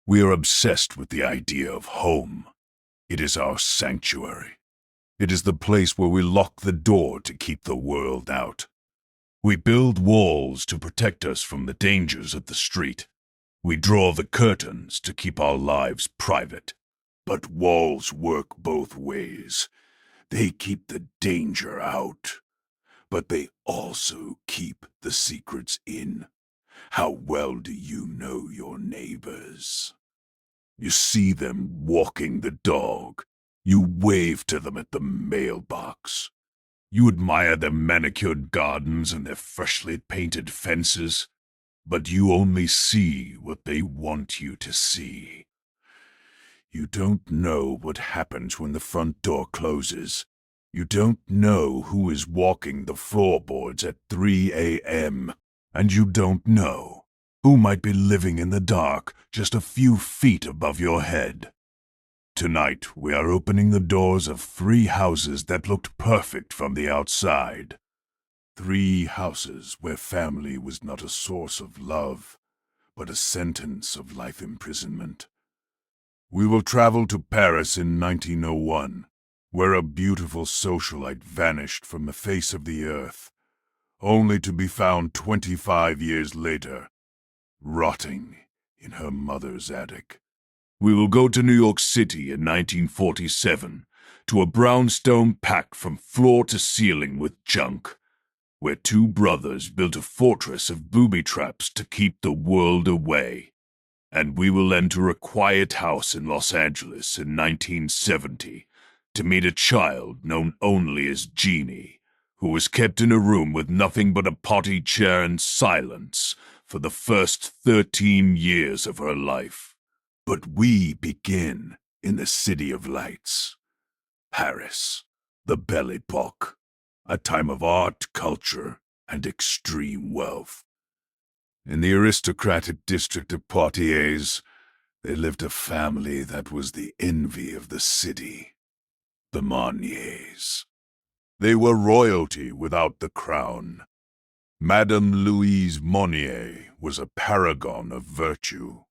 We are obsessed with the idea of home. It is our sanctuary. It is the place where we lock the door to keep the world out. We build walls to protect us from the dangers of the street. We draw the curtains to keep our lives private. But walls work both ways. They keep the danger out, but they also keep the secrets in. How well do you know your neighbors? You see them walking the dog. You wave to them at the mailbox. You admire their manicured gardens and their freshly painted fences, but you only see what they want you to see. You don't know what happens when the front door closes. You don't know who is walking the floorboards at 3 a.m., and you don't know who might be living in the dark just a few feet above your head. Tonight, we are opening the doors of 3 houses that looked perfect from the outside. 3 houses where family was not a source of love, but a sentence of life imprisonment. We will travel to Paris in 1901, where a beautiful socialite vanished from the face of the earth, only to be found 25 years later, rotting in her mother's attic. We will go to New York City in 1947, to a brownstone packed from floor to ceiling with junk, where 2 brothers built a fortress of booby traps to keep the world away. And we will enter a quiet house in Los Angeles in 1970 to meet a child known only as Genie, who was kept in a room with nothing but a potty chair and silence for the first 13 years of her life. But we begin in the City of Lights, Paris, the Belle Epoque, a time of art, culture, and extreme wealth. In the aristocratic district of Poitiers, there lived a family that was the envy of the city, the Monniers. They were royalty without the crown. Madame Louise Monnier was a paragon of virtue.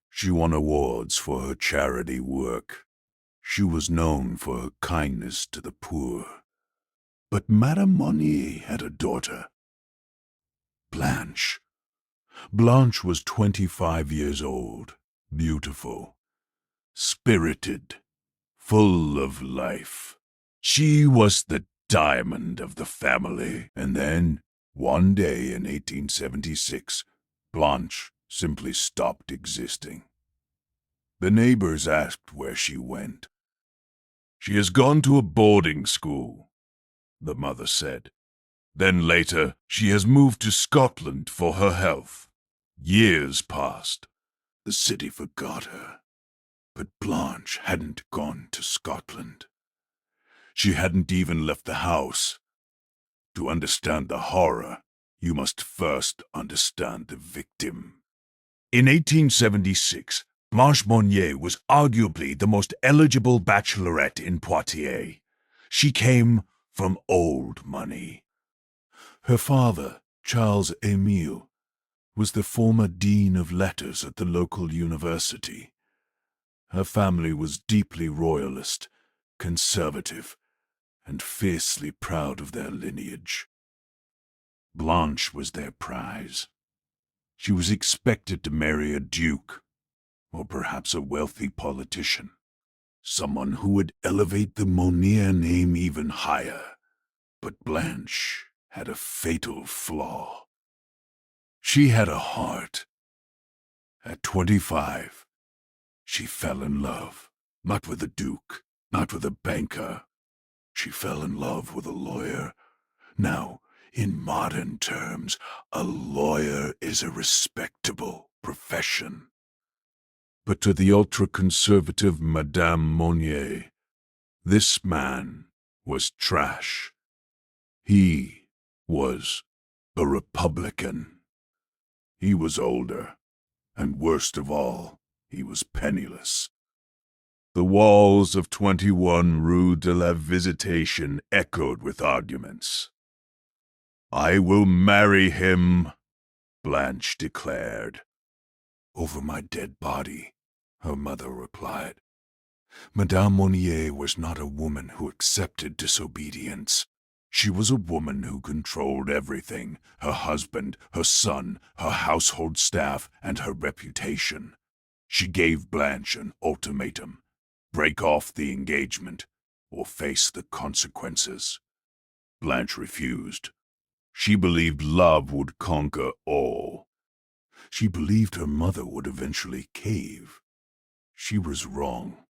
She won awards for her charity work. She was known for her kindness to the poor. But Madame Monnier had a daughter, Blanche. Blanche was 25 years old, beautiful, spirited, full of life. She was the diamond of the family. And then, one day in 1876, Blanche simply stopped existing. The neighbors asked where she went. "She has gone to a boarding school," the mother said. "Then later, she has moved to Scotland for her health." Years passed. The city forgot her. But Blanche hadn't gone to Scotland. She hadn't even left the house. To understand the horror, you must first understand the victim. In 1876, Blanche Monnier was arguably the most eligible bachelorette in Poitiers. She came from old money. Her father, Charles Émile, was the former dean of letters at the local university. Her family was deeply royalist, conservative, and fiercely proud of their lineage. Blanche was their prize. She was expected to marry a duke, or perhaps a wealthy politician, someone who would elevate the Monnier name even higher. But Blanche had a fatal flaw. She had a heart. At 25, she fell in love, not with a duke, not with a banker. She fell in love with a lawyer. Now, in modern terms, a lawyer is a respectable profession. But to the ultra-conservative Madame Monnier, this man was trash. He was a Republican. He was older, and worst of all, he was penniless. The walls of 21 Rue de la Visitation echoed with arguments. "I will marry him," Blanche declared. over my dead body," her mother replied. Madame Monnier was not a woman who accepted disobedience. She was a woman who controlled everything: her husband, her son, her household staff, and her reputation. She gave Blanche an ultimatum: break off the engagement or face the consequences. Blanche refused. She believed love would conquer all. She believed her mother would eventually cave. She was wrong.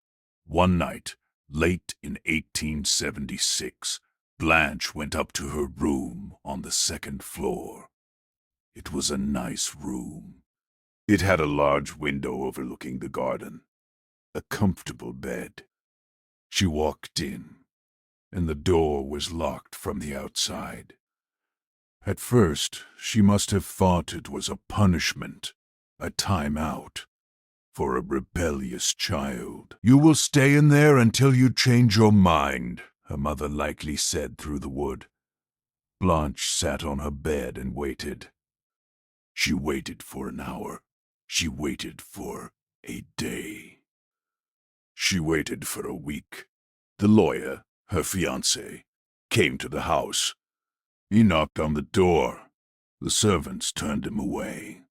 One night, late in 1876, Blanche went up to her room on the second floor. It was a nice room. It had a large window overlooking the garden, a comfortable bed. She walked in, and the door was locked from the outside. At first, she must have thought it was a punishment, a time out, for a rebellious child. "You will stay in there until you change your mind," her mother likely said through the wood. Blanche sat on her bed and waited. She waited for an hour. She waited for a day. She waited for a week. The lawyer, her fiancé, came to the house. He knocked on the door. The servants turned him away.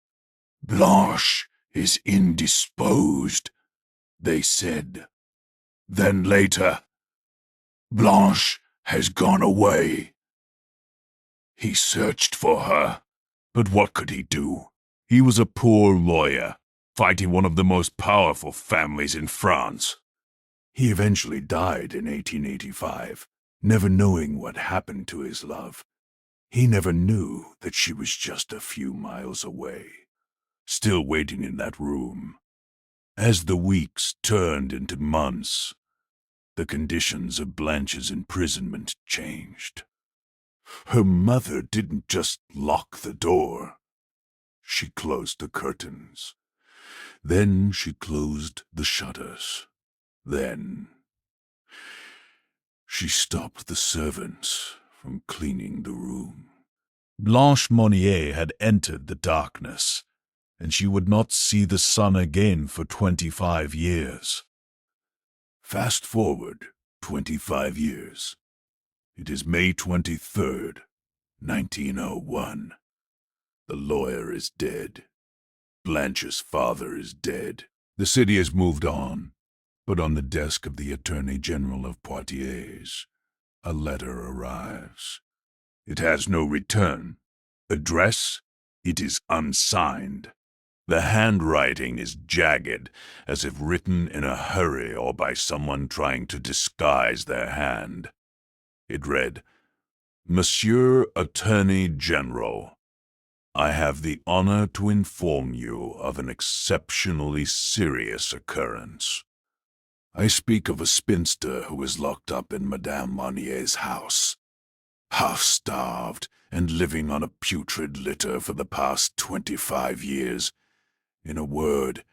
"Blanche is indisposed," they said. Then later, "Blanche has gone away." He searched for her, but what could he do? He was a poor lawyer, fighting one of the most powerful families in France. He eventually died in 1885, never knowing what happened to his love. He never knew that she was just a few miles away, still waiting in that room. As the weeks turned into months, the conditions of Blanche's imprisonment changed. Her mother didn't just lock the door. She closed the curtains. Then she closed the shutters. Then she stopped the servants from cleaning the room. Blanche Monnier had entered the darkness, and she would not see the sun again for 25 years. Fast forward 25 years. It is May 23rd, 1901. The lawyer is dead. Blanche's father is dead. The city has moved on, but on the desk of the Attorney General of Poitiers, a letter arrives. It has no return address. It is unsigned. The handwriting is jagged, as if written in a hurry or by someone trying to disguise their hand. It read, "Monsieur Attorney General, I have the honor to inform you of an exceptionally serious occurrence. I speak of a spinster who is locked up in Madame Monnier's house, half-starved and living on a putrid litter for the past 25 years. In a word,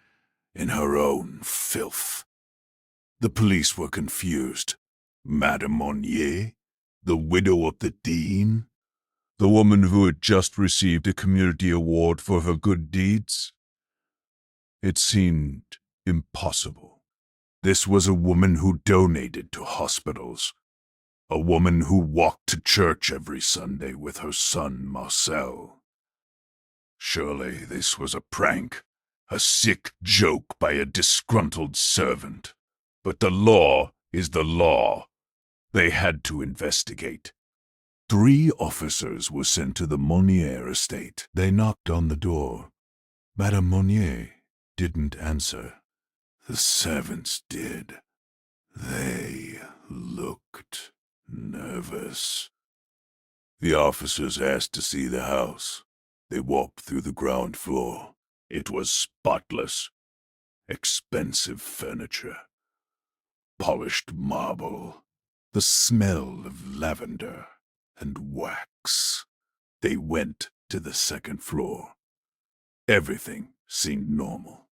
in her own filth." The police were confused. Madame Monnier? The widow of the dean? The woman who had just received a community award for her good deeds? It seemed impossible. This was a woman who donated to hospitals. A woman who walked to church every Sunday with her son Marcel. Surely this was a prank, a sick joke by a disgruntled servant. But the law is the law. They had to investigate. 3 officers were sent to the Monnier estate. They knocked on the door. Madame Monnier didn't answer. The servants did. They looked nervous. The officers asked to see the house. They walked through the ground floor. It was spotless. Expensive furniture. Polished marble. The smell of lavender and wax. They went to the second floor. Everything seemed normal.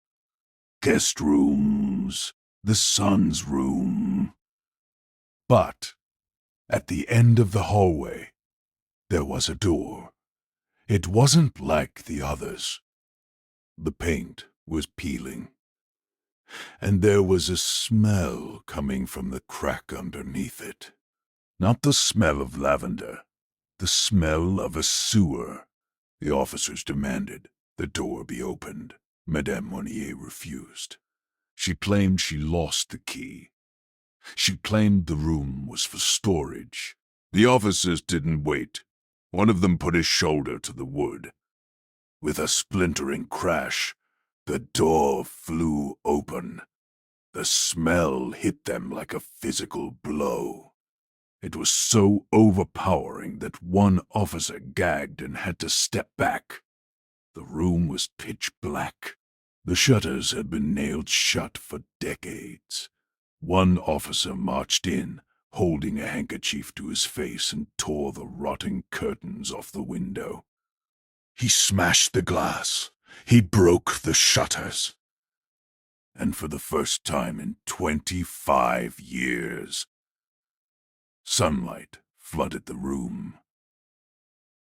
Guest rooms, the son's room. But at the end of the hallway, there was a door. It wasn't like the others. The paint was peeling, and there was a smell coming from the crack underneath it. Not the smell of lavender, the smell of a sewer. The officers demanded the door be opened. Madame Monnier refused. She claimed she lost the key. She claimed the room was for storage. The officers didn't wait. One of them put his shoulder to the wood. With a splintering crash, the door flew open. The smell hit them like a physical blow. It was so overpowering that one officer gagged and had to step back. The room was pitch black. The shutters had been nailed shut for decades. One officer marched in, holding a handkerchief to his face, and tore the rotting curtains off the window. He smashed the glass. He broke the shutters. And for the first time in 25 years, sunlight flooded the room.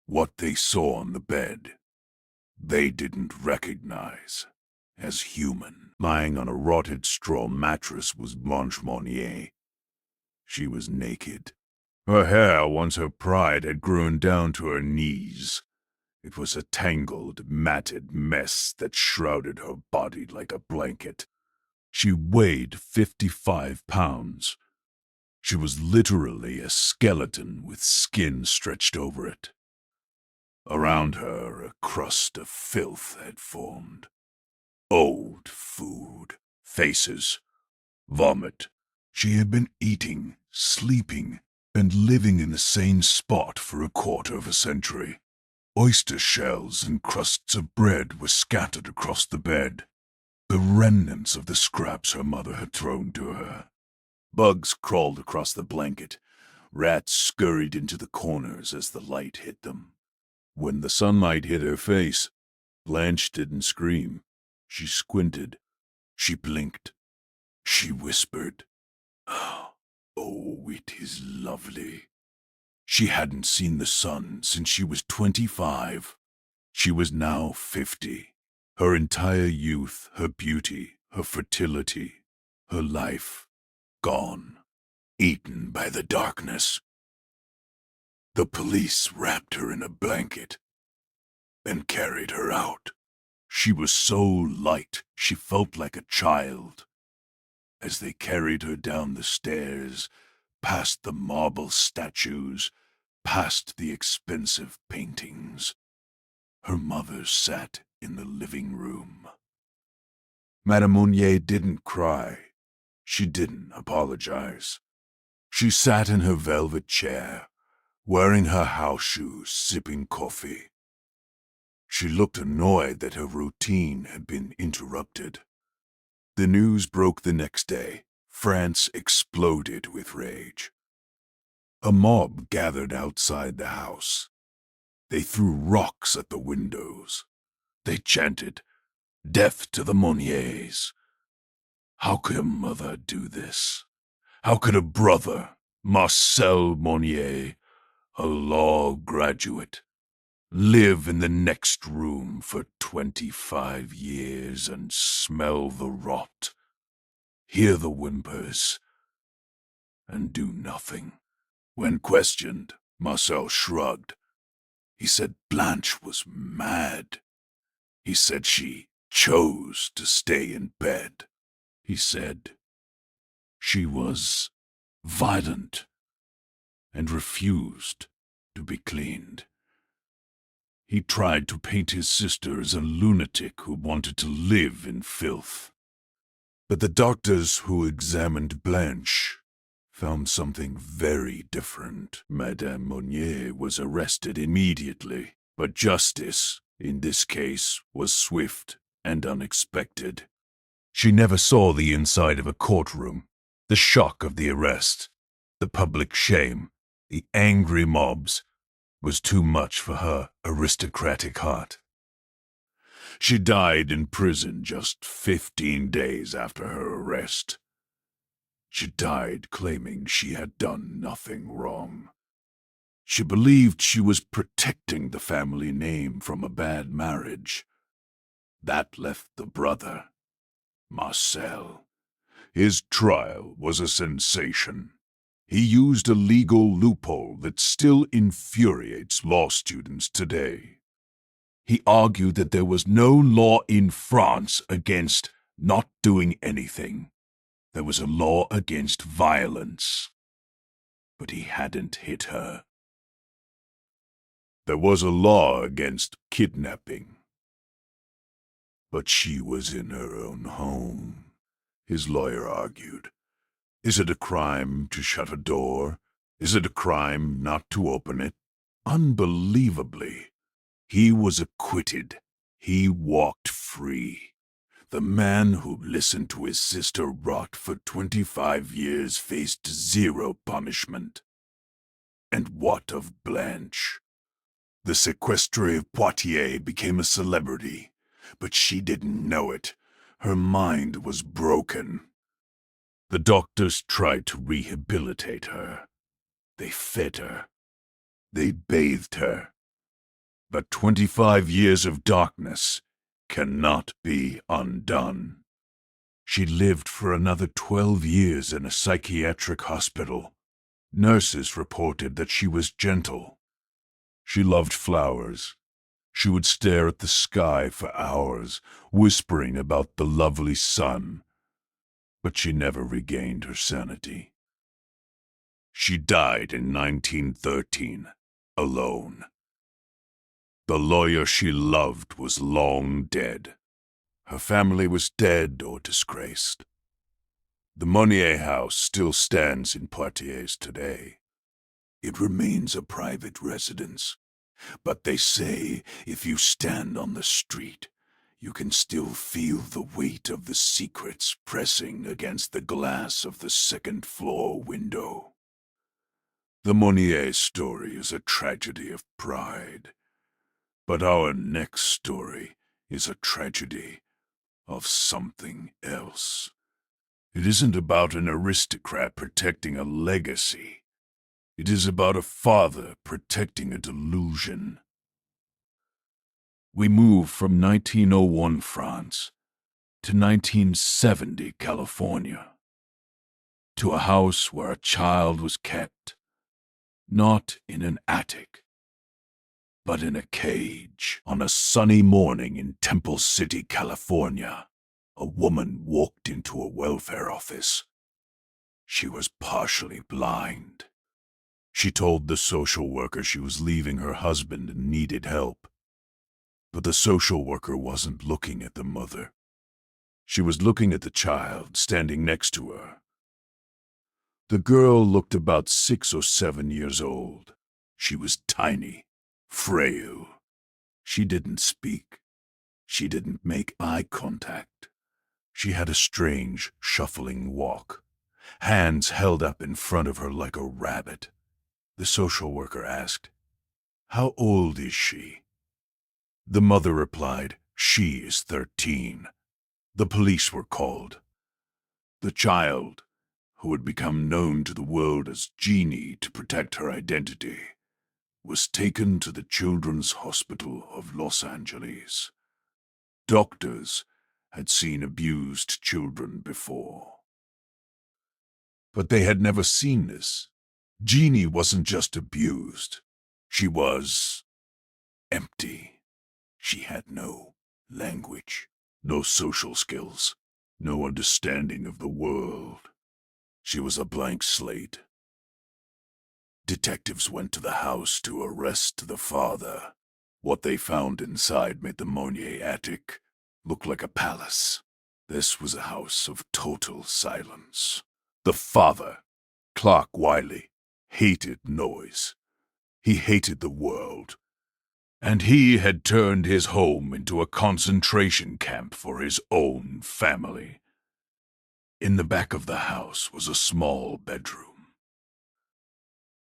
What they saw on the bed, they didn't recognize as human. Lying on a rotted straw mattress was Blanche Monnier. She was naked. Her hair, once her pride, had grown down to her knees. It was a tangled, matted mess that shrouded her body like a blanket. She weighed 55 pounds. She was literally a skeleton with skin stretched over it. Around her, a crust of filth had formed. Old food, faces, vomit. She had been eating, sleeping, and living in the same spot for 1/4 century. Oyster shells and crusts of bread were scattered across the bed, the remnants of the scraps her mother had thrown to her. Bugs crawled across the blanket. Rats scurried into the corners as the light hit them. When the sunlight hit her face, Blanche didn't scream. She squinted. She blinked. She whispered, "Oh, it is lovely." She hadn't seen the sun since she was 25. She was now 50. Her entire youth, her beauty, her fertility, her life, gone, eaten by the darkness. The police wrapped her in a blanket and carried her out. She was so light, she felt like a child. As they carried her down the stairs, past the marble statues, past the expensive paintings, her mother sat in the living room. Madame Monnier didn't cry. She didn't apologize. She sat in her velvet chair, wearing her house shoes, sipping coffee. She looked annoyed that her routine had been interrupted. The news broke the next day. France exploded with rage. A mob gathered outside the house. They threw rocks at the windows. They chanted, "Death to the Monniers." How could a mother do this? How could a brother, Marcel Monnier, a law graduate, live in the next room for 25 years and smell the rot, hear the whimpers, and do nothing? When questioned, Marcel shrugged. He said Blanche was mad. He said she chose to stay in bed. He said she was violent and refused to be cleaned. He tried to paint his sister as a lunatic who wanted to live in filth. But the doctors who examined Blanche found something very different. Madame Monnier was arrested immediately, but justice, in this case, was swift and unexpected. She never saw the inside of a courtroom. The shock of the arrest, the public shame, the angry mobs was too much for her aristocratic heart. She died in prison just 15 days after her arrest. She died claiming she had done nothing wrong. She believed she was protecting the family name from a bad marriage. That left the brother, Marcel. His trial was a sensation. He used a legal loophole that still infuriates law students today. He argued that there was no law in France against not doing anything. There was a law against violence. But he hadn't hit her. There was a law against kidnapping. But she was in her own home, his lawyer argued. Is it a crime to shut a door? Is it a crime not to open it? Unbelievably, he was acquitted. He walked free. The man who listened to his sister rot for 25 years faced zero punishment. And what of Blanche? The sequestre of Poitiers became a celebrity, but she didn't know it. Her mind was broken. The doctors tried to rehabilitate her. They fed her. They bathed her. But 25 years of darkness cannot be undone. She lived for another 12 years in a psychiatric hospital. Nurses reported that she was gentle. She loved flowers. She would stare at the sky for hours, whispering about the lovely sun. But she never regained her sanity. She died in 1913, alone. The lawyer she loved was long dead. Her family was dead or disgraced. The Monnier house still stands in Poitiers today. It remains a private residence, but they say if you stand on the street, you can still feel the weight of the secrets pressing against the glass of the second-floor window. The Monnier story is a tragedy of pride. But our next story is a tragedy of something else. It isn't about an aristocrat protecting a legacy. It is about a father protecting a delusion. We move from 1901 France to 1970 California, to a house where a child was kept, not in an attic, but in a cage. On a sunny morning in Temple City, California, a woman walked into a welfare office. She was partially blind. She told the social worker she was leaving her husband and needed help. But the social worker wasn't looking at the mother. She was looking at the child standing next to her. The girl looked about 6 or 7 years old. She was tiny, frail. She didn't speak. She didn't make eye contact. She had a strange, shuffling walk, hands held up in front of her like a rabbit. The social worker asked, "How old is she?" The mother replied, "She is 13. The police were called. The child, who had become known to the world as Genie to protect her identity, was taken to the Children's Hospital of Los Angeles. Doctors had seen abused children before. But they had never seen this. Genie wasn't just abused. She was empty. She had no language, no social skills, no understanding of the world. She was a blank slate. Detectives went to the house to arrest the father. What they found inside made the Monnier attic look like a palace. This was a house of total silence. The father, Clark Wiley, hated noise. He hated the world. And he had turned his home into a concentration camp for his own family. In the back of the house was a small bedroom.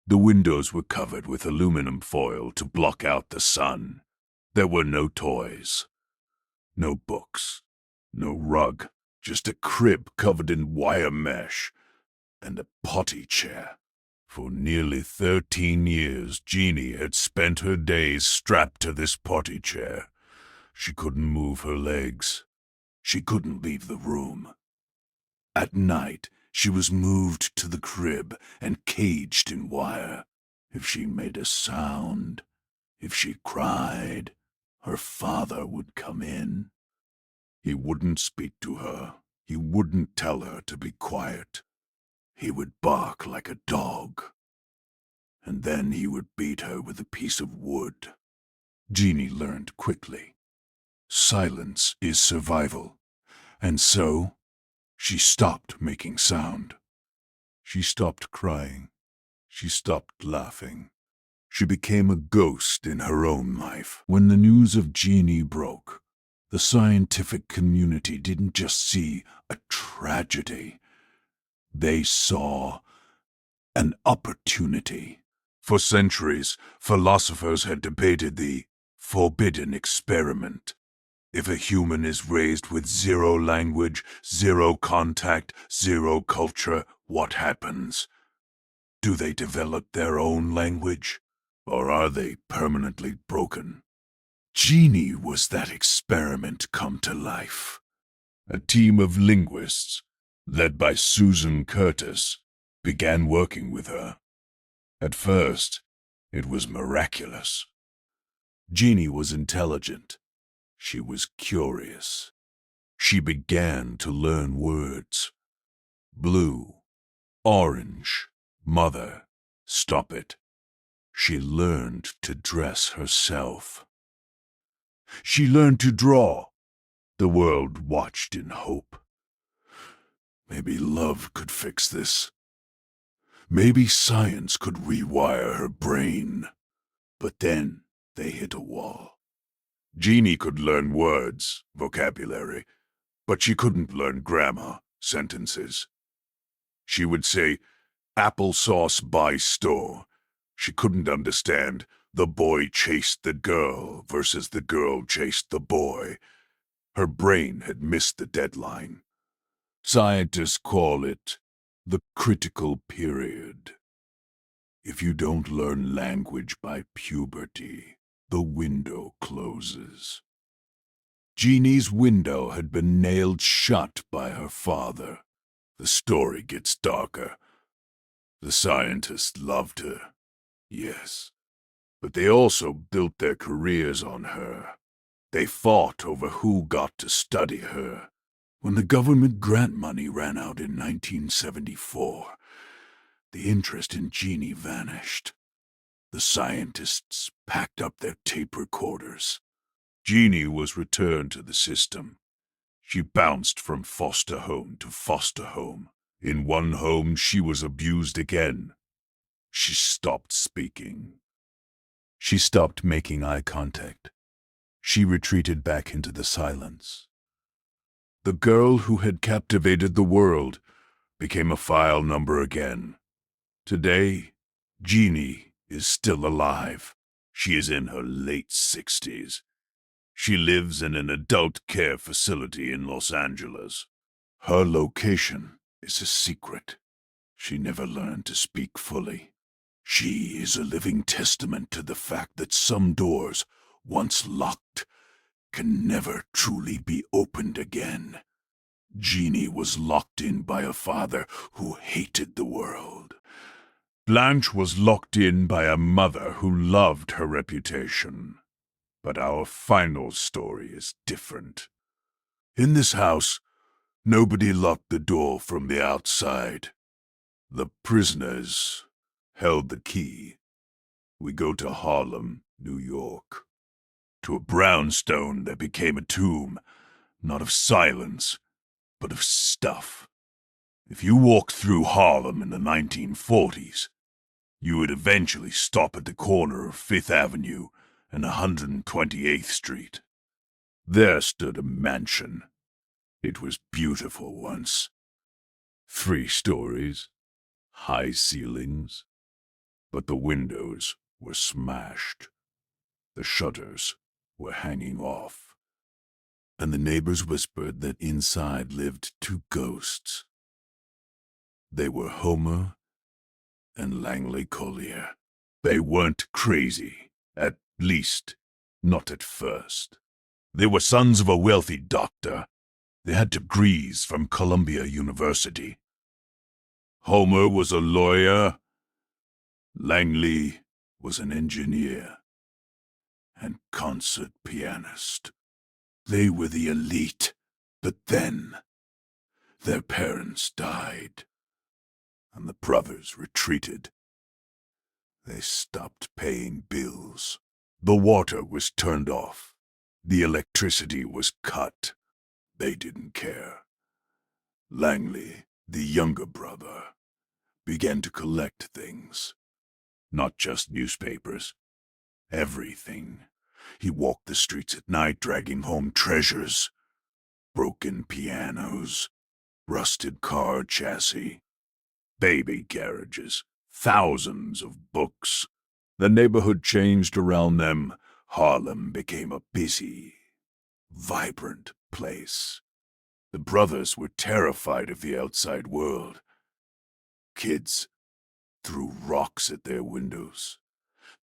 The windows were covered with aluminum foil to block out the sun. There were no toys, no books, no rug, just a crib covered in wire mesh and a potty chair. For nearly 13 years, Genie had spent her days strapped to this potty chair. She couldn't move her legs. She couldn't leave the room. At night, she was moved to the crib and caged in wire. If she made a sound, if she cried, her father would come in. He wouldn't speak to her. He wouldn't tell her to be quiet. He would bark like a dog. And then he would beat her with a piece of wood. Genie learned quickly. Silence is survival. And so, she stopped making sound. She stopped crying. She stopped laughing. She became a ghost in her own life. When the news of Genie broke, the scientific community didn't just see a tragedy. They saw an opportunity. For centuries, philosophers had debated the forbidden experiment. If a human is raised with zero language, zero contact, zero culture, what happens? Do they develop their own language? Or are they permanently broken? Genie was that experiment come to life. A team of linguists, led by Susan Curtis, began working with her. At first, it was miraculous. Genie was intelligent. She was curious. She began to learn words. Blue, orange, mother, stop it. She learned to dress herself. She learned to draw. The world watched in hope. Maybe love could fix this. Maybe science could rewire her brain. But then they hit a wall. Genie could learn words, vocabulary, but she couldn't learn grammar, sentences. She would say, "Applesauce by store." She couldn't understand the boy chased the girl versus the girl chased the boy. Her brain had missed the deadline. Scientists call it the critical period. If you don't learn language by puberty, the window closes. Genie's window had been nailed shut by her father. The story gets darker. The scientists loved her, yes, but they also built their careers on her. They fought over who got to study her. When the government grant money ran out in 1974, the interest in Genie vanished. The scientists packed up their tape recorders. Genie was returned to the system. She bounced from foster home to foster home. In one home, she was abused again. She stopped speaking. She stopped making eye contact. She retreated back into the silence. The girl who had captivated the world became a file number again. Today, Genie is still alive. She is in her late 60s. She lives in an adult care facility in Los Angeles. Her location is a secret. She never learned to speak fully. She is a living testament to the fact that some doors, once locked, can never truly be opened again. Genie was locked in by a father who hated the world. Blanche was locked in by a mother who loved her reputation. But our final story is different. In this house, nobody locked the door from the outside. The prisoners held the key. We go to Harlem, New York. To a brownstone that became a tomb, not of silence, but of stuff. If you walked through Harlem in the 1940s, you would eventually stop at the corner of 5th Avenue and 128th Street. There stood a mansion. It was beautiful once. 3 stories, high ceilings, but the windows were smashed. The shutters were hanging off, and the neighbors whispered that inside lived 2 ghosts. They were Homer and Langley Collyer. They weren't crazy, at least not at first. They were sons of a wealthy doctor. They had degrees from Columbia University. Homer was a lawyer. Langley was an engineer and concert pianist. They were the elite, but then their parents died, and the brothers retreated. They stopped paying bills. The water was turned off. The electricity was cut. They didn't care. Langley, the younger brother, began to collect things. Not just newspapers. Everything. He walked the streets at night dragging home treasures. Broken pianos, rusted car chassis, baby carriages, thousands of books. The neighborhood changed around them. Harlem became a busy, vibrant place. The brothers were terrified of the outside world. Kids threw rocks at their windows.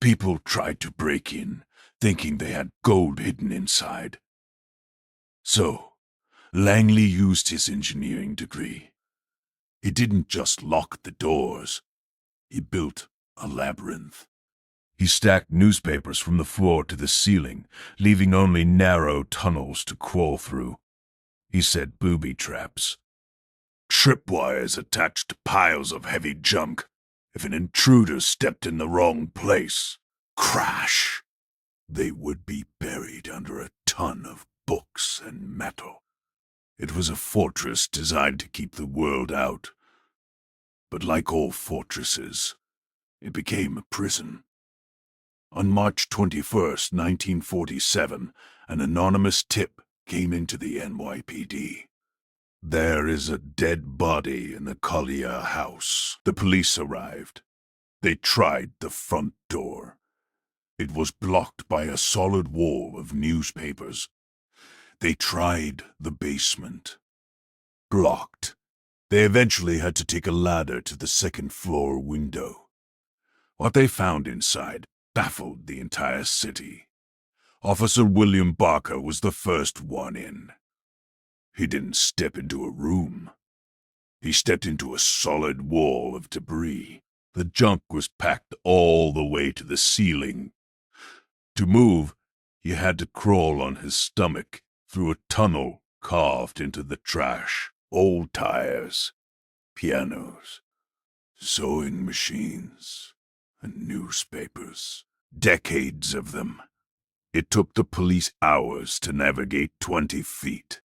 People tried to break in, thinking they had gold hidden inside. So, Langley used his engineering degree. He didn't just lock the doors. He built a labyrinth. He stacked newspapers from the floor to the ceiling, leaving only narrow tunnels to crawl through. He set booby traps. Tripwires attached to piles of heavy junk. If an intruder stepped in the wrong place, crash! They would be buried under a ton of books and metal. It was a fortress designed to keep the world out. But like all fortresses, it became a prison. On March 21st, 1947, an anonymous tip came into the NYPD. There is a dead body in the Collyer house. The police arrived. They tried the front door. It was blocked by a solid wall of newspapers. They tried the basement. Blocked. They eventually had to take a ladder to the second-floor window. What they found inside baffled the entire city. Officer William Barker was the first one in. He didn't step into a room. He stepped into a solid wall of debris. The junk was packed all the way to the ceiling. To move, he had to crawl on his stomach through a tunnel carved into the trash. Old tires, pianos, sewing machines, and newspapers. Decades of them. It took the police hours to navigate 20 feet.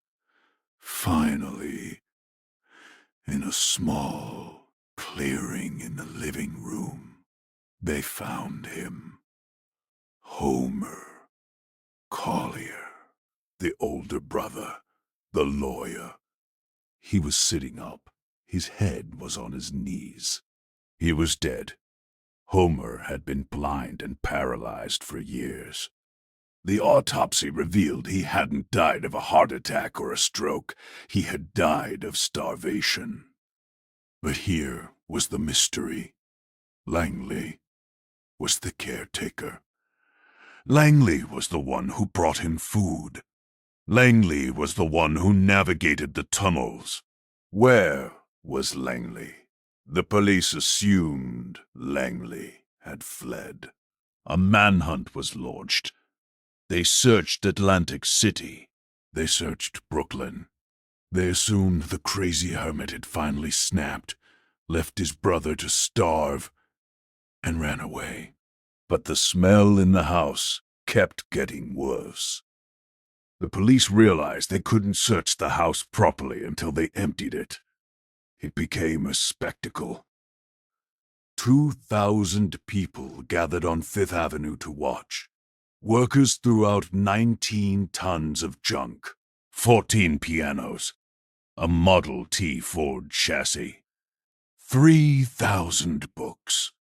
Finally, in a small clearing in the living room, they found him. Homer Collyer, the older brother, the lawyer. He was sitting up. His head was on his knees. He was dead. Homer had been blind and paralyzed for years. The autopsy revealed he hadn't died of a heart attack or a stroke. He had died of starvation. But here was the mystery. Langley was the caretaker. Langley was the one who brought him food. Langley was the one who navigated the tunnels. Where was Langley? The police assumed Langley had fled. A manhunt was launched. They searched Atlantic City. They searched Brooklyn. They assumed the crazy hermit had finally snapped, left his brother to starve, and ran away. But the smell in the house kept getting worse. The police realized they couldn't search the house properly until they emptied it. It became a spectacle. 2,000 people gathered on Fifth Avenue to watch. Workers threw out 19 tons of junk, 14 pianos, a Model T Ford chassis, 3,000 books,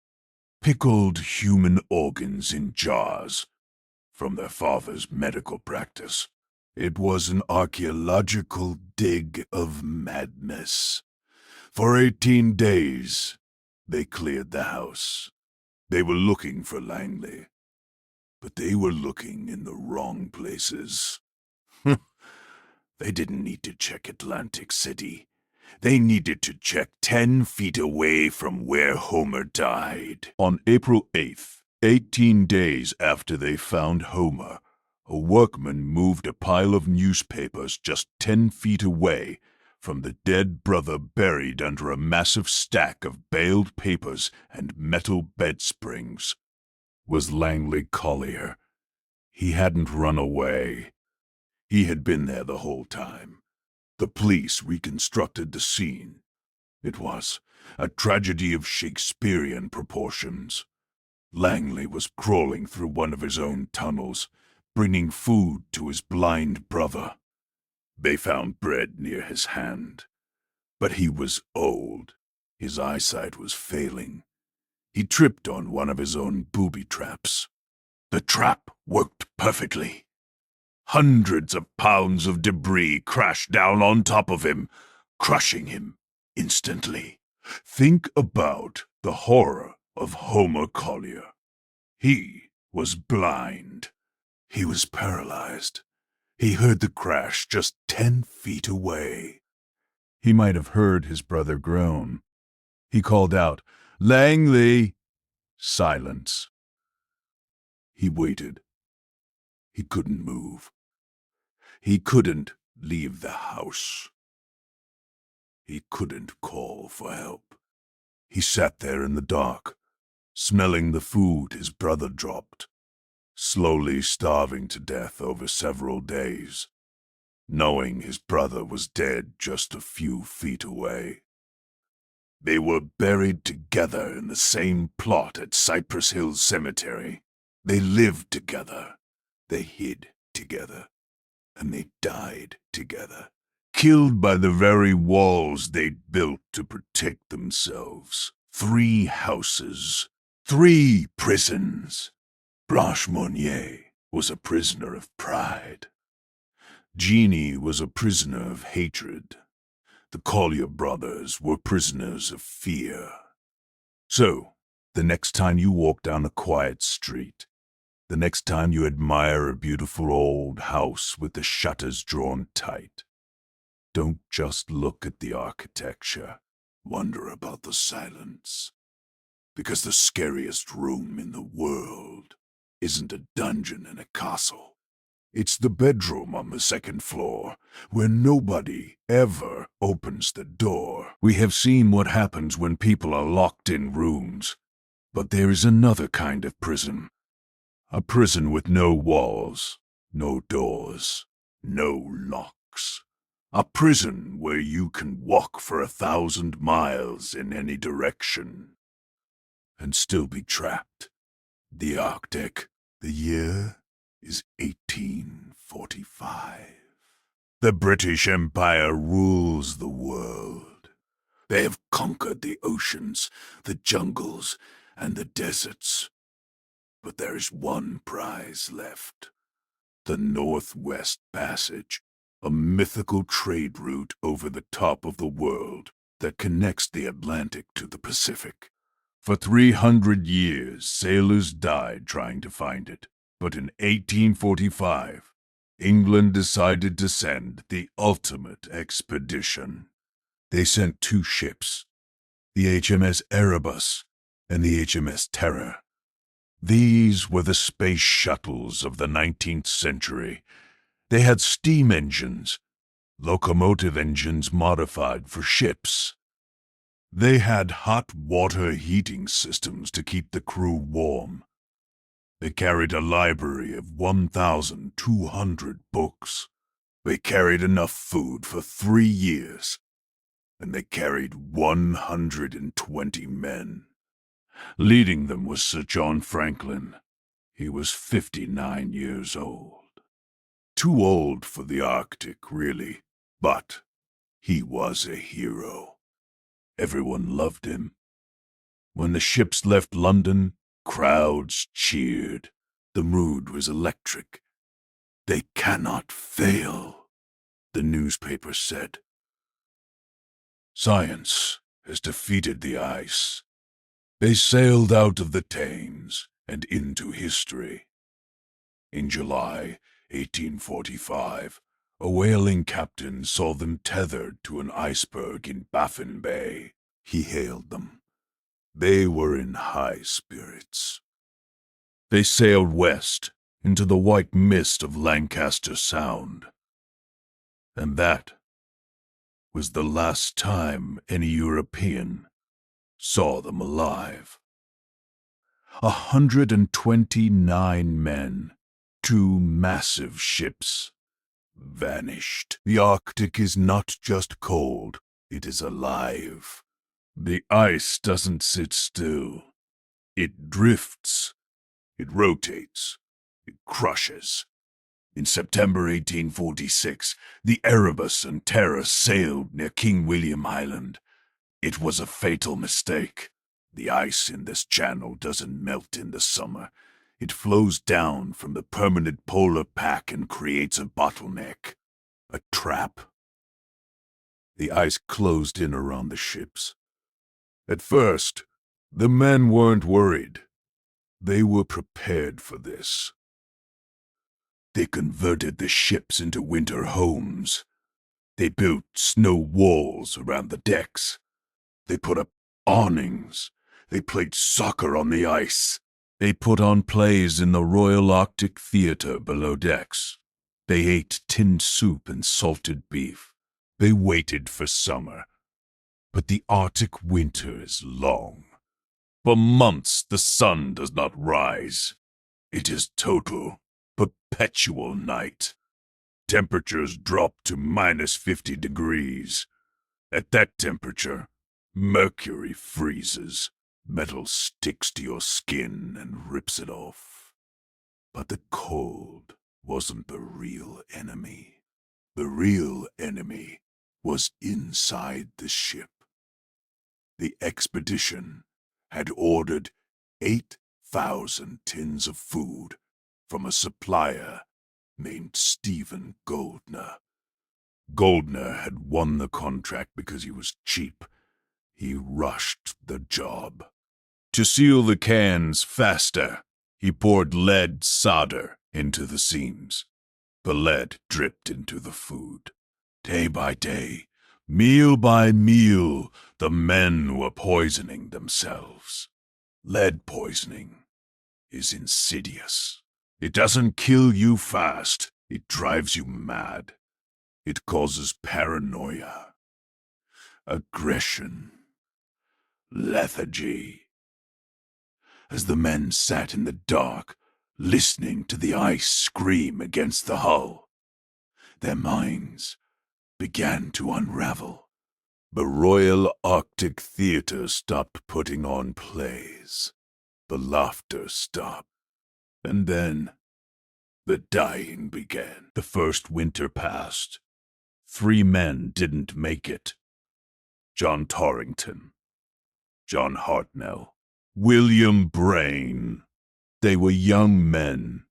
pickled human organs in jars from their father's medical practice. It was an archaeological dig of madness. For 18 days, they cleared the house. They were looking for Langley, but they were looking in the wrong places. They didn't need to check Atlantic City. They needed to check 10 feet away from where Homer died. On April 8th, 18 days after they found Homer, a workman moved a pile of newspapers just 10 feet away from the dead brother buried under a massive stack of baled papers and metal bed springs. Was Langley Collyer. He hadn't run away. He had been there the whole time. The police reconstructed the scene. It was a tragedy of Shakespearean proportions. Langley was crawling through one of his own tunnels, bringing food to his blind brother. They found bread near his hand. But he was old. His eyesight was failing. He tripped on one of his own booby traps. The trap worked perfectly. Hundreds of pounds of debris crashed down on top of him, crushing him instantly. Think about the horror of Homer Collyer. He was blind. He was paralyzed. He heard the crash just 10 feet away. He might have heard his brother groan. He called out, "Langley!" Silence. He waited. He couldn't move. He couldn't leave the house. He couldn't call for help. He sat there in the dark, smelling the food his brother dropped, slowly starving to death over several days, knowing his brother was dead just a few feet away. They were buried together in the same plot at Cypress Hills Cemetery. They lived together. They hid together. And they died together, killed by the very walls they'd built to protect themselves. 3 houses, 3 prisons. Blanche Monnier was a prisoner of pride. Genie was a prisoner of hatred. The Collyer Brothers were prisoners of fear. So, the next time you walk down a quiet street, the next time you admire a beautiful old house with the shutters drawn tight, don't just look at the architecture. Wonder about the silence. Because the scariest room in the world isn't a dungeon in a castle. It's the bedroom on the 2nd floor, where nobody ever opens the door. We have seen what happens when people are locked in rooms. But there is another kind of prison. A prison with no walls, no doors, no locks. A prison where you can walk for 1,000 miles in any direction and still be trapped. The Arctic. The year is 1845. The British Empire rules the world. They have conquered the oceans, the jungles, and the deserts. But there is one prize left. The Northwest Passage, a mythical trade route over the top of the world that connects the Atlantic to the Pacific. For 300 years, sailors died trying to find it. But in 1845, England decided to send the ultimate expedition. They sent 2 ships, the HMS Erebus and the HMS Terror. These were the space shuttles of the 19th century. They had steam engines, locomotive engines modified for ships. They had hot water heating systems to keep the crew warm. They carried a library of 1,200 books. They carried enough food for 3 years. And they carried 120 men. Leading them was Sir John Franklin. He was 59 years old. Too old for the Arctic, really, but he was a hero. Everyone loved him. When the ships left London, crowds cheered. The mood was electric. "They cannot fail," the newspaper said. Science has defeated the ice. They sailed out of the Thames and into history. In July 1845, A whaling captain saw them tethered to an iceberg in Baffin Bay. He hailed them. They were in high spirits. They sailed west into the white mist of Lancaster Sound. And that was the last time any European saw them alive. 129 men, 2 massive ships, vanished. The Arctic is not just cold, it is alive. The ice doesn't sit still. It drifts. It rotates. It crushes. In September 1846, the Erebus and Terror sailed near King William Island. It was a fatal mistake. The ice in this channel doesn't melt in the summer. It flows down from the permanent polar pack and creates a bottleneck, a trap. The ice closed in around the ships. At first, the men weren't worried. They were prepared for this. They converted the ships into winter homes. They built snow walls around the decks. They put up awnings. They played soccer on the ice. They put on plays in the Royal Arctic Theatre below decks. They ate tinned soup and salted beef. They waited for summer. But the Arctic winter is long. For months the sun does not rise. It is total, perpetual night. Temperatures drop to -50 degrees. At that temperature, mercury freezes. Metal sticks to your skin and rips it off. But the cold wasn't the real enemy. The real enemy was inside the ship. The expedition had ordered 8,000 tins of food from a supplier named Stephen Goldner. Goldner had won the contract because he was cheap. He rushed the job. To seal the cans faster, he poured lead solder into the seams. The lead dripped into the food. Day by day, meal by meal, the men were poisoning themselves. Lead poisoning is insidious. It doesn't kill you fast. It drives you mad. It causes paranoia, aggression, lethargy. As the men sat in the dark, listening to the ice scream against the hull, their minds began to unravel. The Royal Arctic Theatre stopped putting on plays. The laughter stopped. And then the dying began. The first winter passed. 3 men didn't make it. John Torrington, John Hartnell, William Brain. They were young men,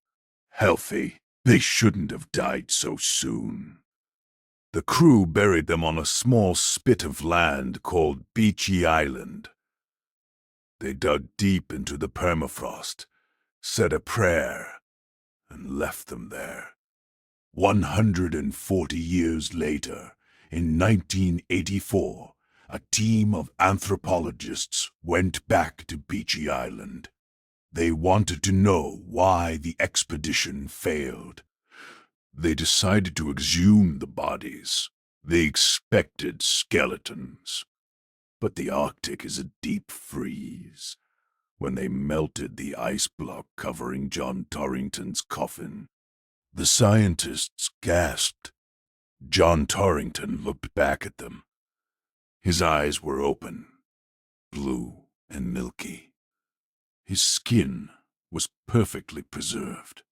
healthy. They shouldn't have died so soon. The crew buried them on a small spit of land called Beachy Island. They dug deep into the permafrost, said a prayer, and left them there. 140 years later, in 1984, a team of anthropologists went back to Beachy Island. They wanted to know why the expedition failed. They decided to exhume the bodies. They expected skeletons. But the Arctic is a deep freeze. When they melted the ice block covering John Torrington's coffin, the scientists gasped. John Torrington looked back at them. His eyes were open, blue and milky. His skin was perfectly preserved.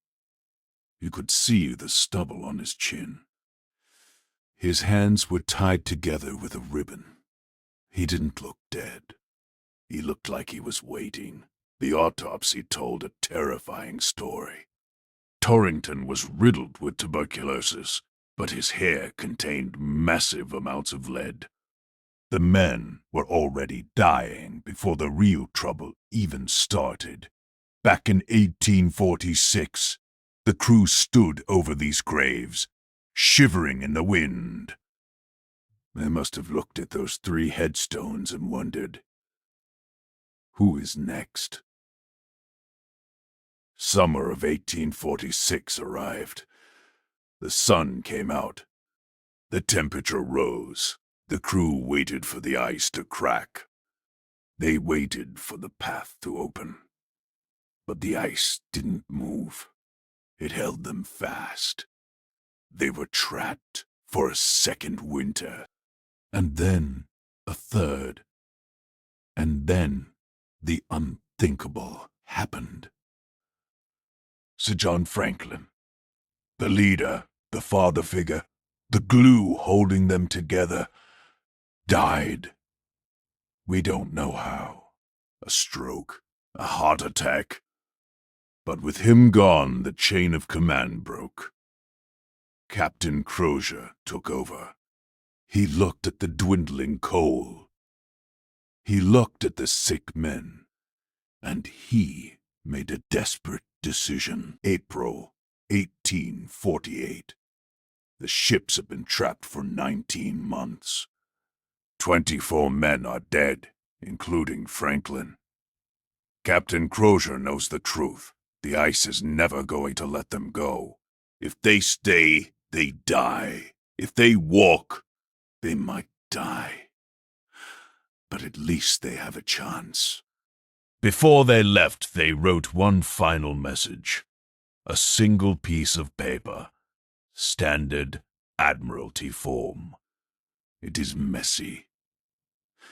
You could see the stubble on his chin. His hands were tied together with a ribbon. He didn't look dead. He looked like he was waiting. The autopsy told a terrifying story. Torrington was riddled with tuberculosis, but his hair contained massive amounts of lead. The men were already dying before the real trouble even started. Back in 1846, the crew stood over these graves. shivering in the wind. They must have looked at those 3 headstones and wondered, who is next? Summer of 1846 arrived. The sun came out. The temperature rose. The crew waited for the ice to crack. They waited for the path to open. But the ice didn't move. It held them fast. They were trapped for a second winter. And then a third. And then the unthinkable happened. Sir John Franklin, the leader, the father figure, the glue holding them together, died. We don't know how. A stroke, a heart attack. But with him gone, the chain of command broke. Captain Crozier took over. He looked at the dwindling coal. He looked at the sick men. And he made a desperate decision. April 1848. The ships have been trapped for 19 months. 24 men are dead, including Franklin. Captain Crozier knows the truth. The ice is never going to let them go. If they stay, they die. If they walk, they might die. But at least they have a chance. Before they left, they wrote one final message. A single piece of paper. Standard Admiralty form. It is messy.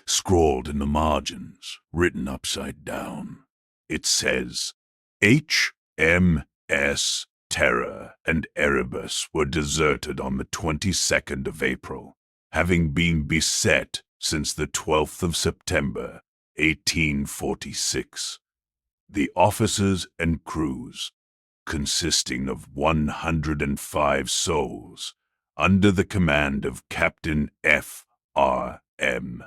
Scrawled in the margins, written upside down. It says, HMS Terror and Erebus were deserted on the 22nd of April, having been beset since the 12th of September, 1846. The officers and crews, consisting of 105 souls, under the command of Captain F.R.M.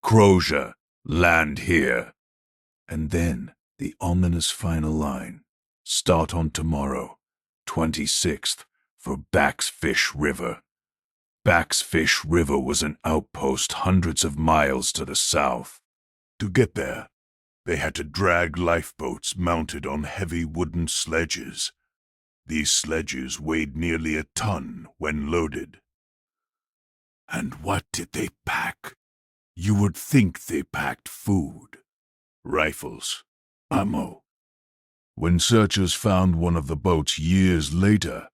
Crozier, land here. And then the ominous final line. Start on tomorrow, 26th, for Backsfish River. Backsfish River was an outpost hundreds of miles to the south. To get there, they had to drag lifeboats mounted on heavy wooden sledges. These sledges weighed nearly a ton when loaded. And what did they pack? You would think they packed food, rifles, ammo. When searchers found one of the boats years later,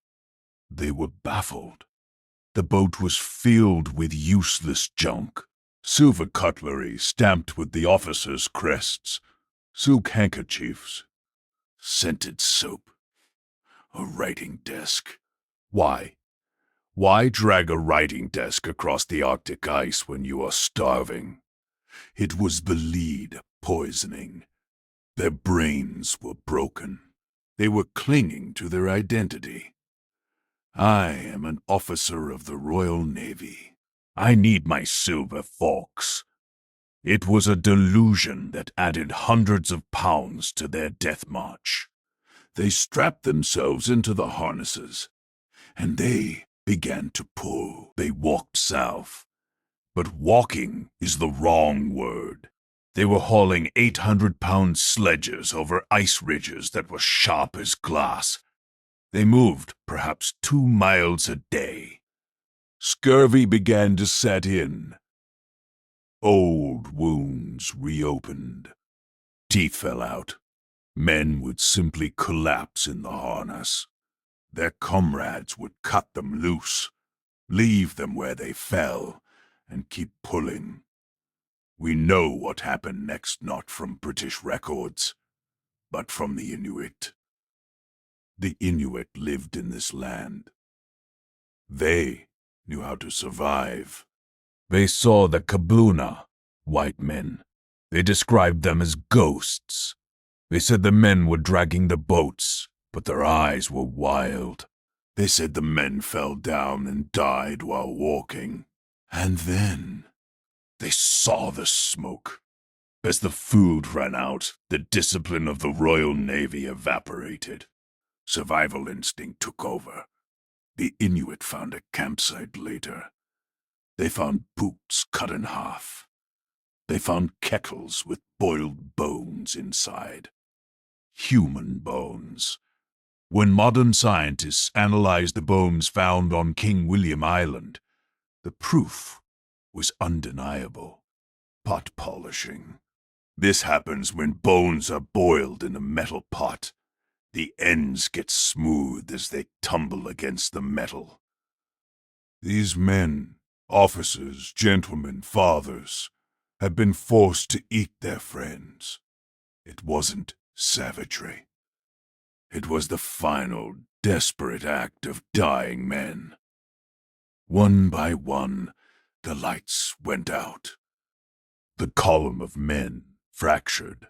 they were baffled. The boat was filled with useless junk. Silver cutlery stamped with the officers' crests, silk handkerchiefs, scented soap, a writing desk. Why? Why drag a writing desk across the Arctic ice when you are starving? It was the lead poisoning. Their brains were broken. They were clinging to their identity. I am an officer of the Royal Navy. I need my silver forks. It was a delusion that added hundreds of pounds to their death march. They strapped themselves into the harnesses, and they began to pull. They walked south. But walking is the wrong word. They were hauling 800-pound sledges over ice ridges that were sharp as glass. They moved perhaps 2 miles a day. Scurvy began to set in. Old wounds reopened. Teeth fell out. Men would simply collapse in the harness. Their comrades would cut them loose, leave them where they fell, and keep pulling. We know what happened next, not from British records, but from the Inuit. The Inuit lived in this land. They knew how to survive. They saw the Kabluna, white men. They described them as ghosts. They said the men were dragging the boats, but their eyes were wild. They said the men fell down and died while walking. And then they saw the smoke. As the food ran out, the discipline of the Royal Navy evaporated. Survival instinct took over. The Inuit found a campsite later. They found boots cut in half. They found kettles with boiled bones inside. Human bones. When modern scientists analyzed the bones found on King William Island, the proof was undeniable. Pot polishing. This happens when bones are boiled in a metal pot. The ends get smooth as they tumble against the metal. These men, officers, gentlemen, fathers, had been forced to eat their friends. It wasn't savagery. It was the final, desperate act of dying men. One by one, the lights went out. The column of men fractured.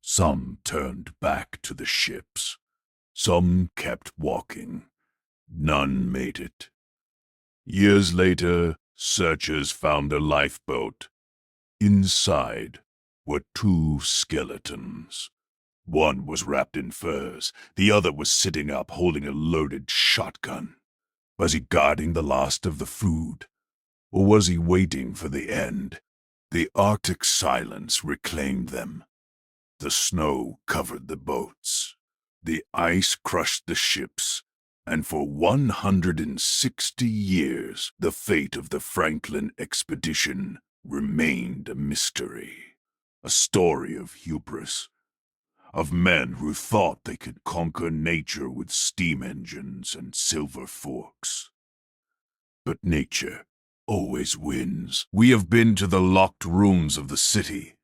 Some turned back to the ships. Some kept walking. None made it. Years later, searchers found a lifeboat. Inside were two skeletons. One was wrapped in furs. The other was sitting up holding a loaded shotgun. Was he guarding the last of the food? Or was he waiting for the end? The Arctic silence reclaimed them. The snow covered the boats. The ice crushed the ships. And for 160 years, the fate of the Franklin expedition remained a mystery. A story of hubris. Of men who thought they could conquer nature with steam engines and silver forks. But nature always wins. We have been to the locked rooms of the city.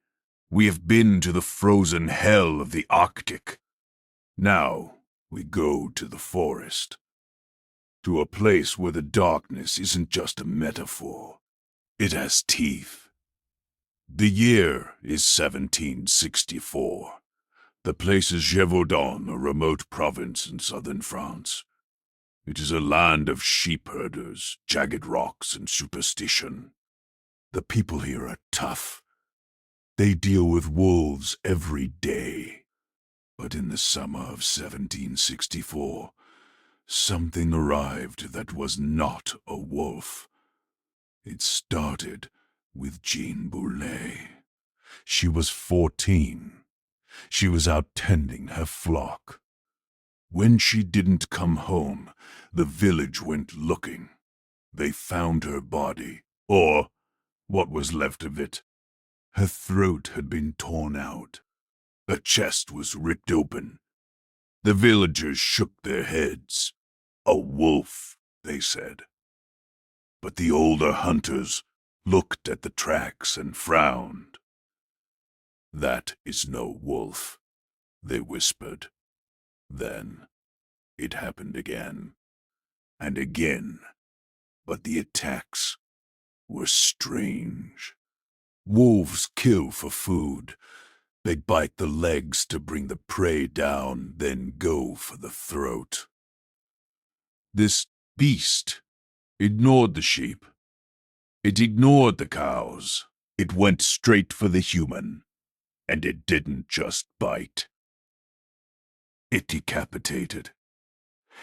We have been to the frozen hell of the Arctic. Now we go to the forest. To a place where the darkness isn't just a metaphor. It has teeth. The year is 1764. The place is Gévaudan, a remote province in southern France. It is a land of sheep-herders, jagged rocks, and superstition. The people here are tough. They deal with wolves every day. But in the summer of 1764, something arrived that was not a wolf. It started with Jean Boulet. She was 14. She was out tending her flock. When she didn't come home, the village went looking. They found her body, or what was left of it. Her throat had been torn out. Her chest was ripped open. The villagers shook their heads. A wolf, they said. But the older hunters looked at the tracks and frowned. That is no wolf, they whispered. Then it happened again, and again, but the attacks were strange. Wolves kill for food. They bite the legs to bring the prey down, then go for the throat. This beast ignored the sheep. It ignored the cows. It went straight for the human, and it didn't just bite. It decapitated.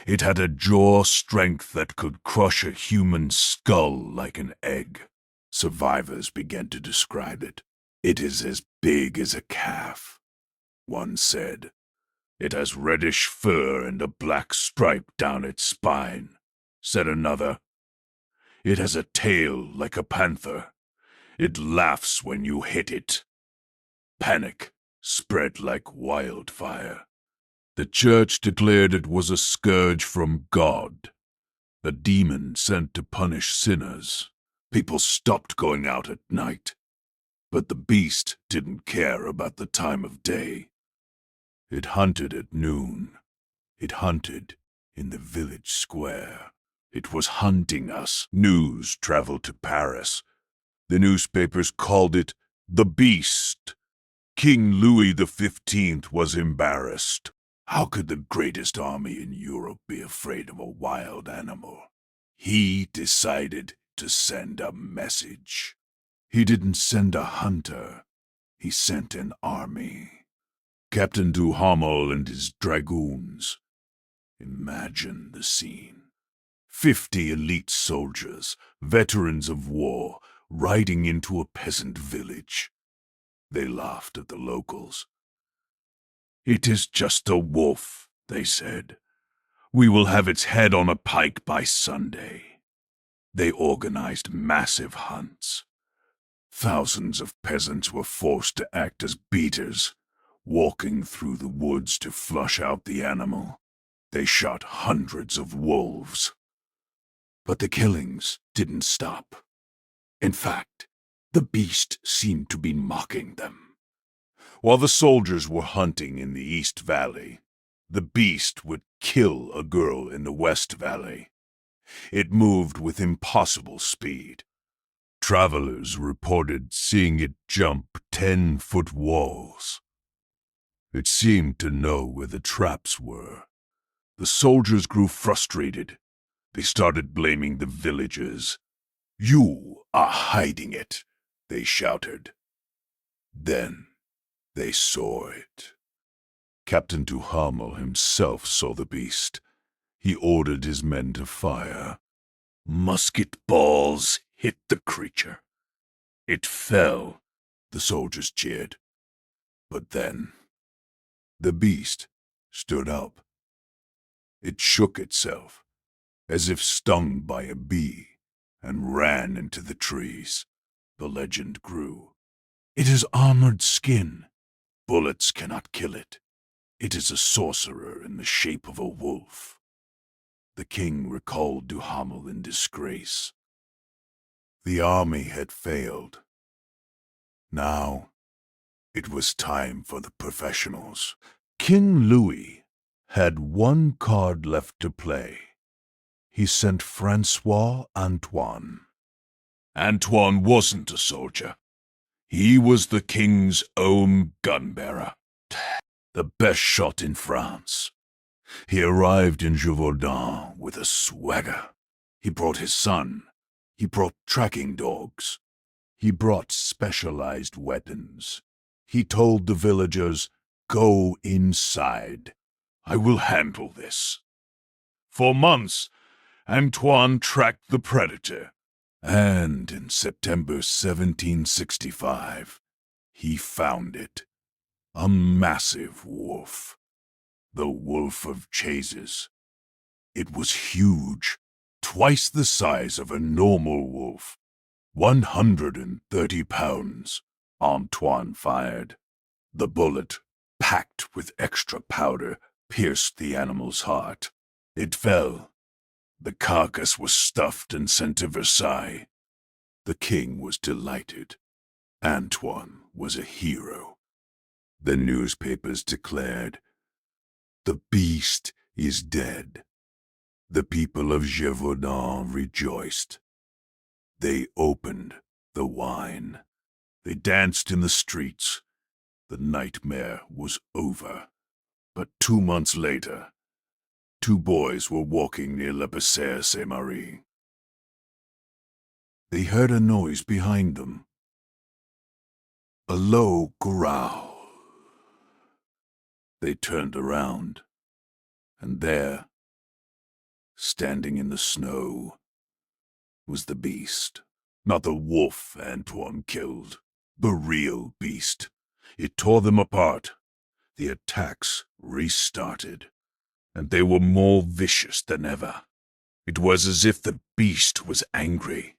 It had a jaw strength that could crush a human skull like an egg. Survivors began to describe it. It is as big as a calf. One said, it has reddish fur and a black stripe down its spine. Said another, it has a tail like a panther. It laughs when you hit it. Panic spread like wildfire. The church declared it was a scourge from God, a demon sent to punish sinners. People stopped going out at night, but the beast didn't care about the time of day. It hunted at noon. It hunted in the village square. It was hunting us. News traveled to Paris. The newspapers called it the Beast. King Louis XV was embarrassed. How could the greatest army in Europe be afraid of a wild animal? He decided to send a message. He didn't send a hunter. He sent an army. Captain Duhamel and his dragoons. Imagine the scene. 50 elite soldiers, veterans of war, riding into a peasant village. They laughed at the locals. "It is just a wolf," they said. "We will have its head on a pike by Sunday." They organized massive hunts. Thousands of peasants were forced to act as beaters, walking through the woods to flush out the animal. They shot hundreds of wolves. But the killings didn't stop. In fact, the beast seemed to be mocking them. While the soldiers were hunting in the East Valley, the beast would kill a girl in the West Valley. It moved with impossible speed. Travelers reported seeing it jump 10-foot walls. It seemed to know where the traps were. The soldiers grew frustrated. They started blaming the villagers. "You are hiding it," they shouted. Then they saw it. Captain Duhamel himself saw the beast. He ordered his men to fire. Musket balls hit the creature. It fell. The soldiers cheered. But then the beast stood up. It shook itself, as if stung by a bee, and ran into the trees. The legend grew. "It is armored skin. Bullets cannot kill it. It is a sorcerer in the shape of a wolf." The king recalled Duhamel in disgrace. The army had failed. Now it was time for the professionals. King Louis had one card left to play. He sent Francois Antoine. Antoine wasn't a soldier. He was the king's own gun-bearer, the best shot in France. He arrived in Gévaudan with a swagger. He brought his son. He brought tracking dogs. He brought specialized weapons. He told the villagers, "Go inside. I will handle this." For months, Antoine tracked the predator. And in September 1765, he found it. A massive wolf. The Wolf of Chases. It was huge, twice the size of a normal wolf. 130 pounds. Antoine fired. The bullet, packed with extra powder, pierced the animal's heart. It fell. The carcass was stuffed and sent to Versailles. The king was delighted. Antoine was a hero. The newspapers declared, "The beast is dead." The people of Gévaudan rejoiced. They opened the wine. They danced in the streets. The nightmare was over. But 2 months later, 2 boys were walking near Le Passer Saint-Marie. They heard a noise behind them. A low growl. They turned around, and there, standing in the snow, was the beast. Not the wolf Antoine killed, the real beast. It tore them apart. The attacks restarted, and they were more vicious than ever. It was as if the beast was angry.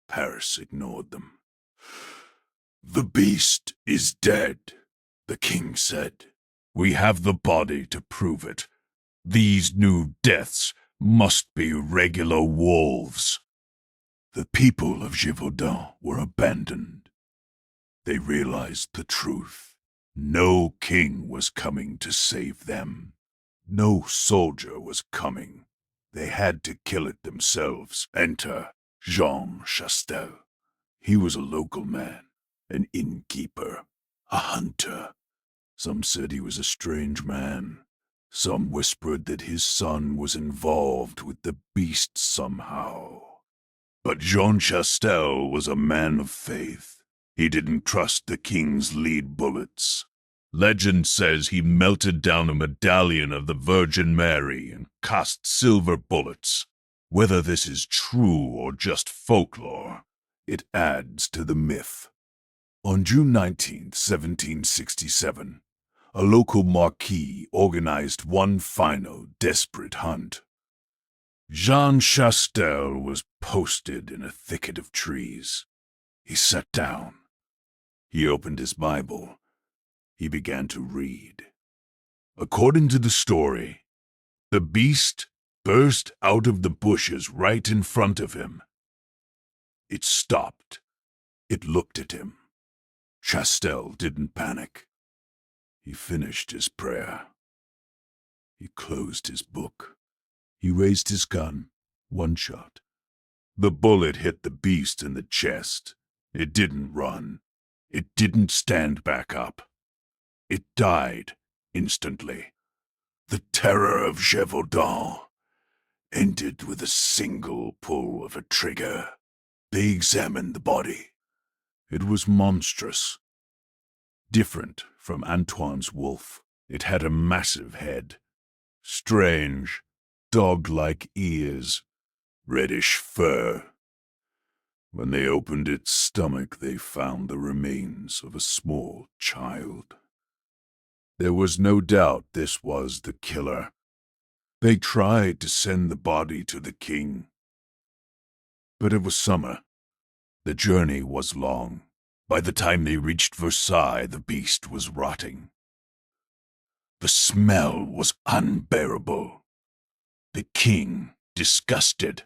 Paris ignored them. "The beast is dead," the king said. "We have the body to prove it. These new deaths must be regular wolves." The people of Gévaudan were abandoned. They realized the truth. No king was coming to save them. No soldier was coming. They had to kill it themselves. Enter Jean Chastel. He was a local man, an innkeeper, a hunter. Some said he was a strange man. Some whispered that his son was involved with the beast somehow. But Jean Chastel was a man of faith. He didn't trust the king's lead bullets. Legend says he melted down a medallion of the Virgin Mary and cast silver bullets. Whether this is true or just folklore, it adds to the myth. On June 19, 1767, a local marquis organized one final, desperate hunt. Jean Chastel was posted in a thicket of trees. He sat down. He opened his Bible. He began to read. According to the story, the beast burst out of the bushes right in front of him. It stopped. It looked at him. Chastel didn't panic. He finished his prayer. He closed his book. He raised his gun. One shot. The bullet hit the beast in the chest. It didn't run. It didn't stand back up. It died instantly. The terror of Gévaudan ended with a single pull of a trigger. They examined the body. It was monstrous. Different from Antoine's wolf, it had a massive head. Strange, dog-like ears, reddish fur. When they opened its stomach, they found the remains of a small child. There was no doubt this was the killer. They tried to send the body to the king. But it was summer. The journey was long. By the time they reached Versailles, the beast was rotting. The smell was unbearable. The king, disgusted,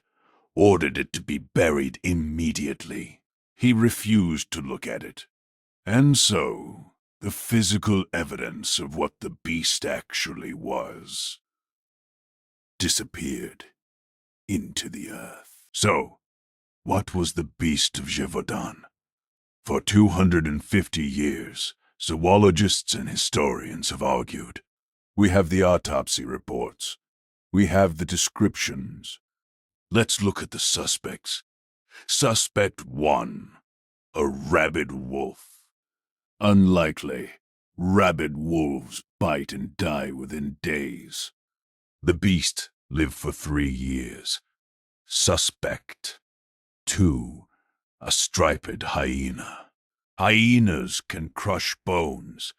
ordered it to be buried immediately. He refused to look at it. And so, the physical evidence of what the beast actually was disappeared into the earth. So, what was the Beast of Gévaudan? For 250 years, zoologists and historians have argued. We have the autopsy reports. We have the descriptions. Let's look at the suspects. Suspect 1, a rabid wolf. Unlikely. Rabid wolves bite and die within days. The beast lived for 3 years. Suspect 2, a striped hyena. Hyenas can crush bones.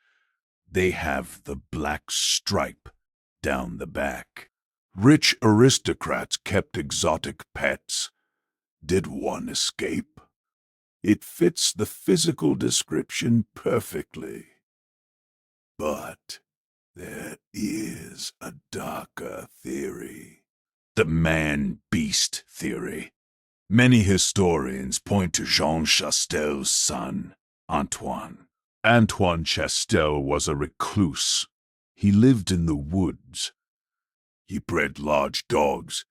They have the black stripe down the back. Rich aristocrats kept exotic pets. Did one escape? It fits the physical description perfectly. But there is a darker theory. The man-beast theory. Many historians point to Jean Chastel's son, Antoine. Antoine Chastel was a recluse. He lived in the woods. He bred large dogs.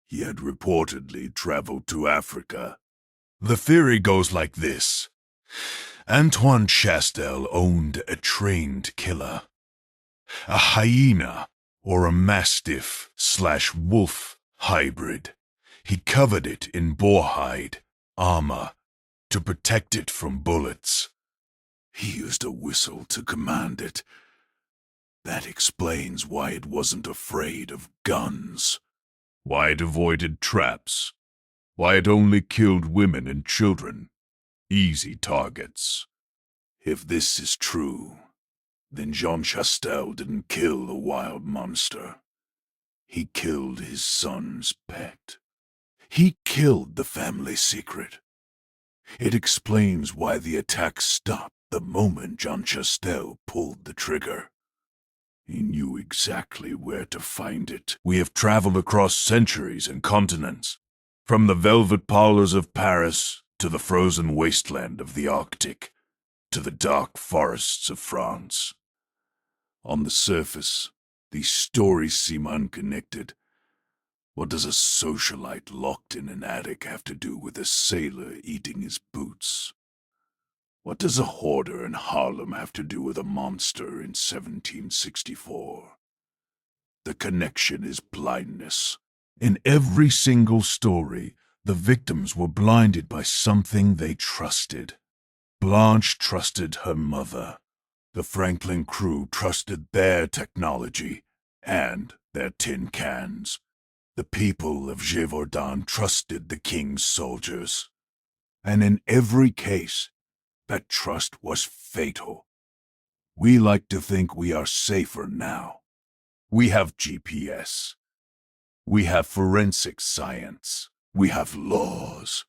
He had reportedly traveled to Africa. The theory goes like this. Antoine Chastel owned a trained killer. A hyena or a mastiff/wolf hybrid. He covered it in boarhide, armor, to protect it from bullets. He used a whistle to command it. That explains why it wasn't afraid of guns. Why it avoided traps. Why it only killed women and children. Easy targets. If this is true, then Jean Chastel didn't kill the wild monster. He killed his son's pet. He killed the family secret. It explains why the attack stopped the moment Jean Chastel pulled the trigger. He knew exactly where to find it. We have traveled across centuries and continents, from the velvet parlors of Paris to the frozen wasteland of the Arctic, to the dark forests of France. On the surface, these stories seem unconnected. What does a socialite locked in an attic have to do with a sailor eating his boots? What does a hoarder in Harlem have to do with a monster in 1764? The connection is blindness. In every single story, the victims were blinded by something they trusted. Blanche trusted her mother. The Franklin crew trusted their technology and their tin cans. The people of Gévaudan trusted the king's soldiers, and in every case, that trust was fatal. We like to think we are safer now. We have GPS. We have forensic science. We have laws.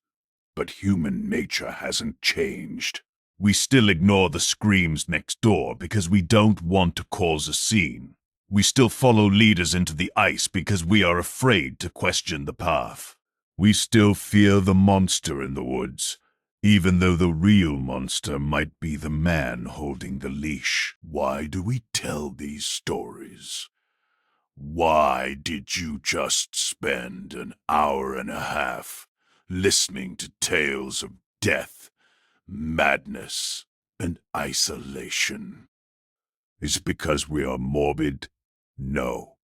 But human nature hasn't changed. We still ignore the screams next door because we don't want to cause a scene. We still follow leaders into the ice because we are afraid to question the path. We still fear the monster in the woods, even though the real monster might be the man holding the leash. Why do we tell these stories? Why did you just spend an hour and a half listening to tales of death, madness, and isolation? Is it because we are morbid? No.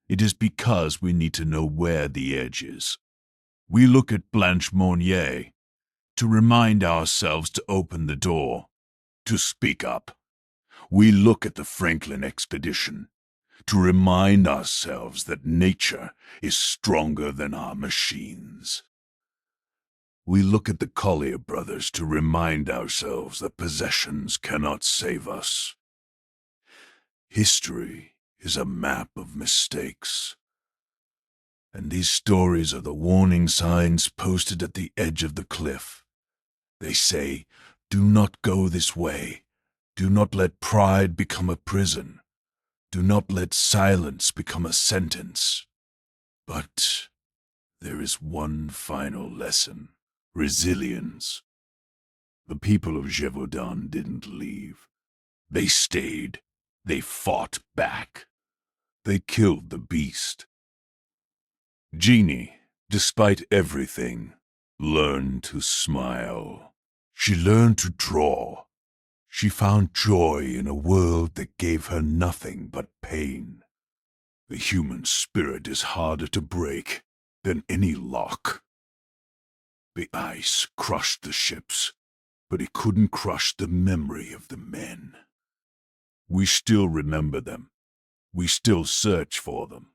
It is because we need to know where the edge is. We look at Blanche Monnier to remind ourselves to open the door, to speak up. We look at the Franklin expedition to remind ourselves that nature is stronger than our machines. We look at the Collyer Brothers to remind ourselves that possessions cannot save us. History is a map of mistakes, and these stories are the warning signs posted at the edge of the cliff. They say, do not go this way. Do not let pride become a prison. Do not let silence become a sentence. But there is one final lesson: resilience. The people of Gévaudan didn't leave. They stayed. They fought back. They killed the beast. Genie, despite everything, learned to smile. She learned to draw. She found joy in a world that gave her nothing but pain. The human spirit is harder to break than any lock. The ice crushed the ships, but it couldn't crush the memory of the men. We still remember them. We still search for them.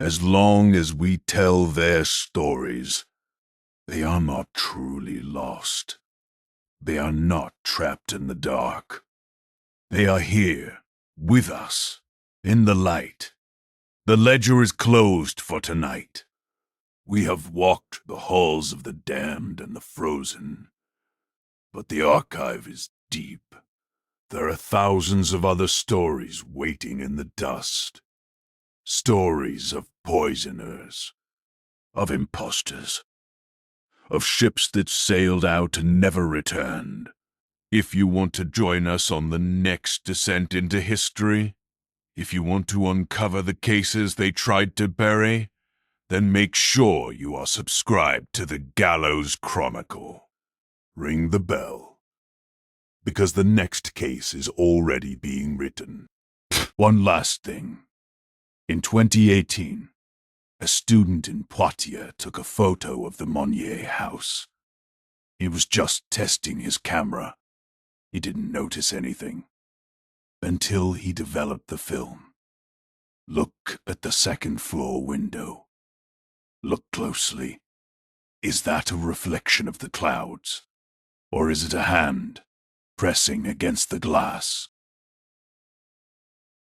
As long as we tell their stories, they are not truly lost. They are not trapped in the dark. They are here, with us, in the light. The ledger is closed for tonight. We have walked the halls of the damned and the frozen, but the archive is deep. There are thousands of other stories waiting in the dust. Stories of poisoners, of impostors, of ships that sailed out and never returned. If you want to join us on the next descent into history, if you want to uncover the cases they tried to bury, then make sure you are subscribed to the Gallows Chronicle. Ring the bell, because the next case is already being written. One last thing. In 2018, a student in Poitiers took a photo of the Monnier house. He was just testing his camera. He didn't notice anything until he developed the film. Look at the second floor window. Look closely. Is that a reflection of the clouds? Or is it a hand pressing against the glass?